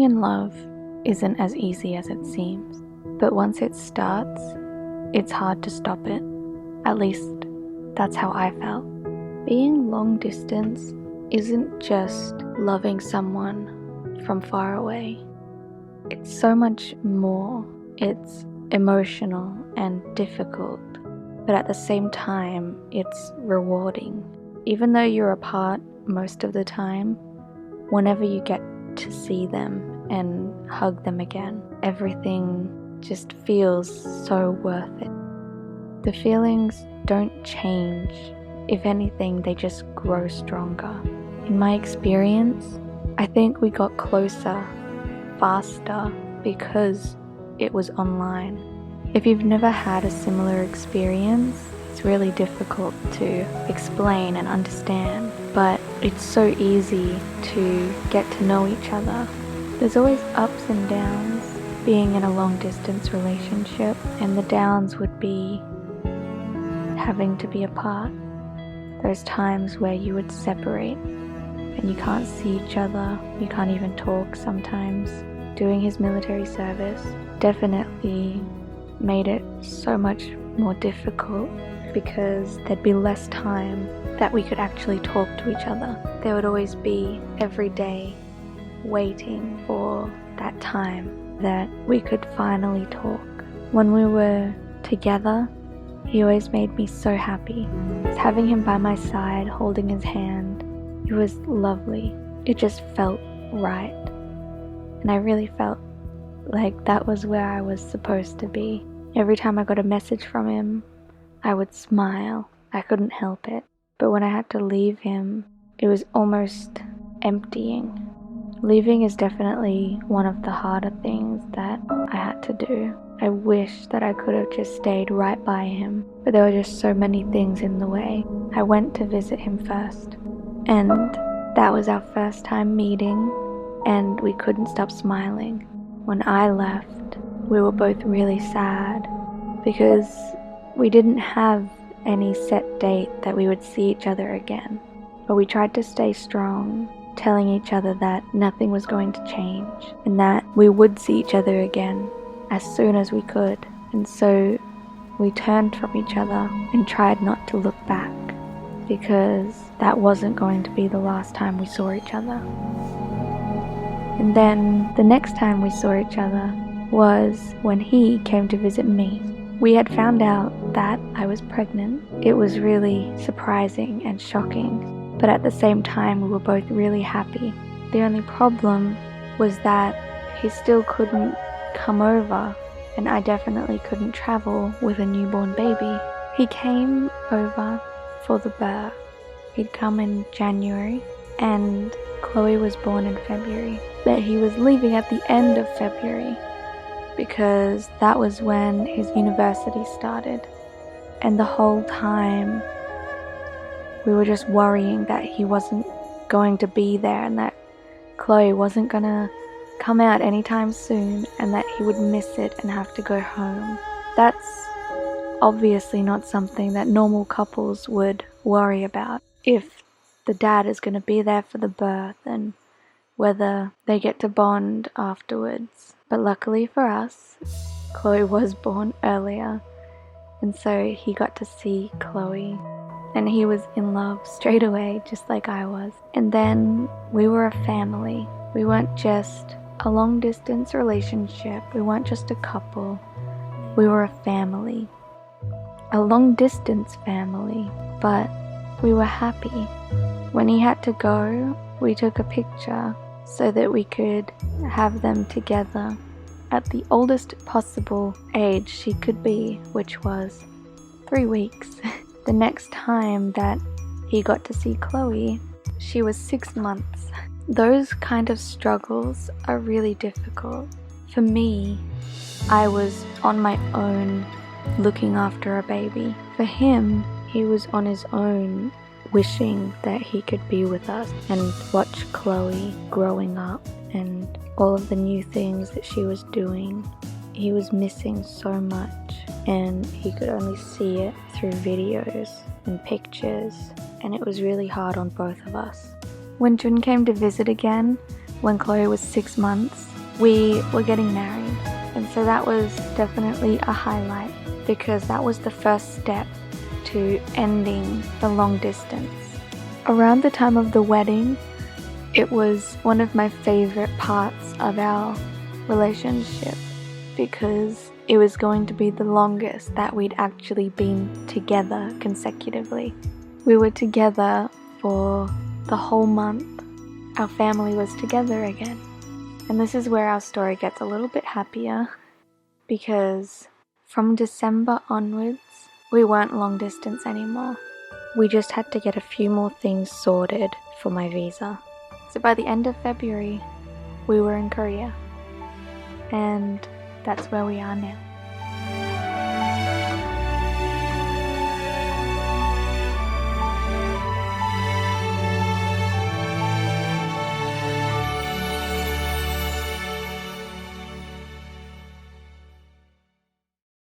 in love isn't as easy as it seems, but once it starts, it's hard to stop it. At least, that's how I felt. Being long distance isn't just loving someone from far away. It's so much more. It's emotional and difficult, but at the same time, it's rewarding. Even though you're apart most of the time, whenever you get to see them and hug them again, everything just feels so worth it. The feelings don't change. If anything, they just grow stronger. In my experience, I think we got closer, faster, because it was online. If you've never had a similar experience, it's really difficult to explain and understand, but it's so easy to get to know each other. There's always ups and downs being in a long distance relationship, and the downs would be having to be apart. There's times where you would separate and you can't see each other, you can't even talk sometimes. Doing his military service definitely made it so much more difficult because there'd be less time that we could actually talk to each other. There would always be every day waiting for that time that we could finally talk. When we were together, he always made me so happy. Having him by my side, holding his hand, it was lovely. It just felt right. And I really felt like that was where I was supposed to be. Every time I got a message from him, I would smile. I couldn't help it. But when I had to leave him, it was almost emptying. Leaving is definitely one of the harder things that I had to do. I wish that I could have just stayed right by him, but there were just so many things in the way. I went to visit him first, and that was our first time meeting, and we couldn't stop smiling. When I left, we were both really sad because we didn't have any set date that we would see each other again. But we tried to stay strong, telling each other that nothing was going to change and that we would see each other again as soon as we could. And so we turned from each other and tried not to look back because that wasn't going to be the last time we saw each other. And then the next time we saw each other was when he came to visit me. We had found out that I was pregnant. It was really surprising and shocking, but at the same time we were both really happy. The only problem was that he still couldn't come over, and I definitely couldn't travel with a newborn baby. He came over for the birth. He'd come in January, and Chloe was born in February. But he was leaving at the end of February because that was when his university started. And the whole time we were just worrying that he wasn't going to be there and that Chloe wasn't gonna come out anytime soon and that he would miss it and have to go home. That's obviously not something that normal couples would worry about. If the dad is going to be there for the birth and whether they get to bond afterwards. But luckily for us, Chloe was born earlier, and so he got to see Chloe, and he was in love straight away, just like I was. And then we were a family. We weren't just a long distance relationship. We weren't just a couple. We were a family. A long distance family, but we were happy. When he had to go, we took a picture so that we could have them together at the oldest possible age she could be, which was 3 weeks. The next time that he got to see Chloe, she was 6 months. Those kind of struggles are really difficult. For me, I was on my own looking after a baby. For him, he was on his own wishing that he could be with us and watch Chloe growing up and all of the new things that she was doing. He was missing so much, and he could only see it through videos and pictures, and it was really hard on both of us. When Jun came to visit again, when Chloe was 6 months, we were getting married. And so that was definitely a highlight because that was the first step to ending the long distance. Around the time of the wedding, it was one of my favorite parts of our relationship because it was going to be the longest that we'd actually been together consecutively. We were together for the whole month. Our family was together again. And this is where our story gets a little bit happier because from December onwards, we weren't long distance anymore. We just had to get a few more things sorted for my visa. So by the end of February, we were in Korea. And that's where we are now.